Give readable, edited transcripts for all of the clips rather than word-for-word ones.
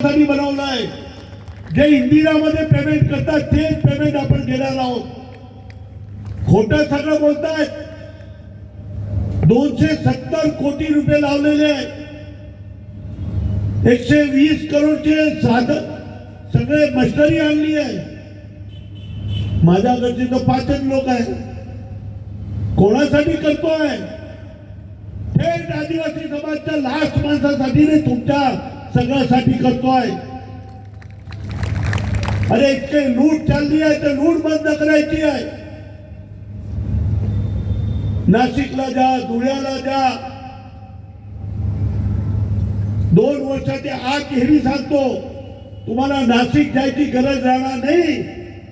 साठी बनवलाय. जे इंदिरामध्ये पेमेंट करतात तेच पेमेंट आपण घेणार आहोत. खोटं सगळं बोलतायत. 270 कोटी रुपये लावलेले आहेत. 120 करोडचे सगळे मशिनरी आणली आहे. माझ्याकडचे तर 5च लोक आहेत. कोणासाठी करतोय? थेट आदिवासी समाजच्या लास्ट माणसासाठी नाही, तुमच्या सगळ्यासाठी करतोय. अरे इतके लूट चालली आहे तर लूट बंद करायची आहे. नाशिकला जा, धुळ्याला जा, 2 वर्षाच्या आत हेवी सांगतो तुम्हाला नाशिक जायची गरज राहणार नाही.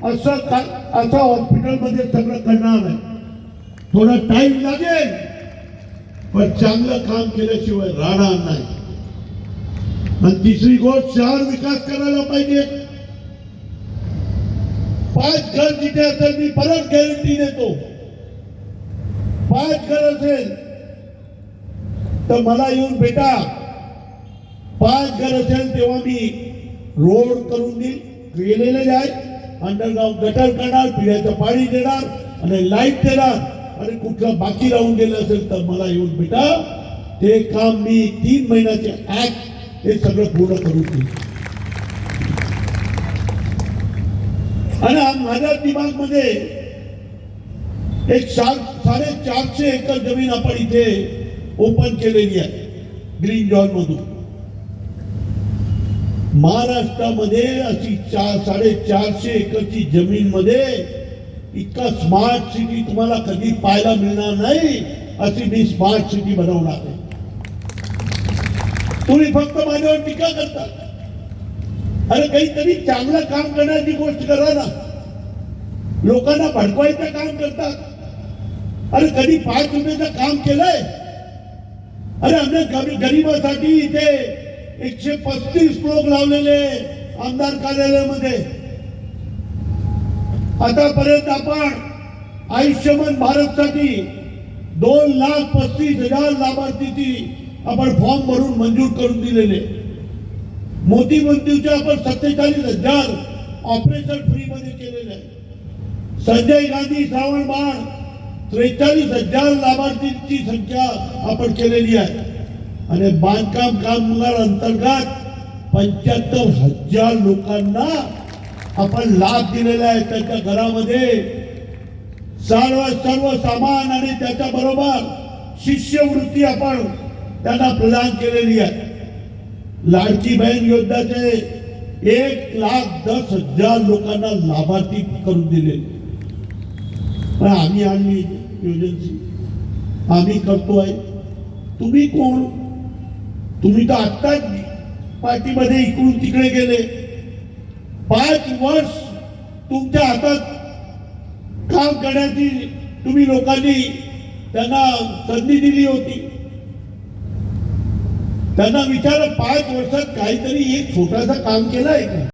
असं हॉस्पिटलमध्ये सगळं करणार आहे. थोडा टाइम लागेल पण चांगलं काम केल्याशिवाय राहणार नाही. आणि तिसरी गोष्ट, शहर विकास करायला पाहिजे. 5 घर जिथे असेल, मी परत गॅरंटी देतो, 5 घर असेल तर मला येऊन भेटा. 5 घर असेल तेव्हा मी रोड करून देईल, केलेले आहे. अंडरग्राउंड गटर करणार, पिण्याचं पाणी देणार आणि लाईट देणार. आणि कुठलं बाकी राहून गेलं असेल तर मला येऊन भेटा. ते काम मी 3 महिन्याचे ऍक्ट हे सगळं पूर्ण करून देईल. आणि माझ्या दिमागमध्ये एक 450 एकर जमीन आपण इथे ओपन केलेली आहे ग्रीन झोन मधून. महाराष्ट्रामध्ये अशी 450 एकरची जमीन मध्ये इतका स्मार्ट सिटी तुम्हाला कधी पाहायला मिळणार नाही. अशी मी स्मार्ट सिटी बनवणार आहे. तुम्ही फक्त माझ्यावर टीका करता. अरे काहीतरी चांगलं काम करण्याची गोष्ट करा ना. लोकांना भडकवायचं काम करतात. अरे कधी 5 रुपयाचं काम केलंय? अरे आमच्या गरीबासाठी इथे 135 लोक लावलेले आमदार कार्यालयामध्ये. आतापर्यंत आपण आयुष्यमान भारतसाठी 2,35,000 लाभार्थीची आपण फॉर्म भरून मंजूर करून दिलेले. मोदी बंधूचे आपण 47,000 ऑपरेशन फ्री मध्ये केलेले आहे. संजय गांधी श्रावण बाळ 43,000 लाभार्थींची संख्या आपण केलेली आहे. आणि बांधकाम कामगार अंतर्गत 75,000 लोकांना आपण लाभ दिलेला आहे. त्यांच्या घरामध्ये सर्व सामान आणि त्याच्या बरोबर शिष्यवृत्ती आपण त्यांना प्रदान केलेली आहे. लाडकी बहीण योजनेचे 1,10,000 लोकांना लाभार्थी करून दिले. पण आम्ही आणली योजनेची, आम्ही करतोय. तुम्ही कोण? तुम्ही तर आत्ताच पार्टीमध्ये इकडून तिकडे गेले. 5 वर्ष तुमच्या हातात काम करण्याची तुम्ही लोकांनी त्यांना संधी दिली होती. त्यांना विचारा 5 वर्षात काहीतरी एक छोटासा काम केलंय का?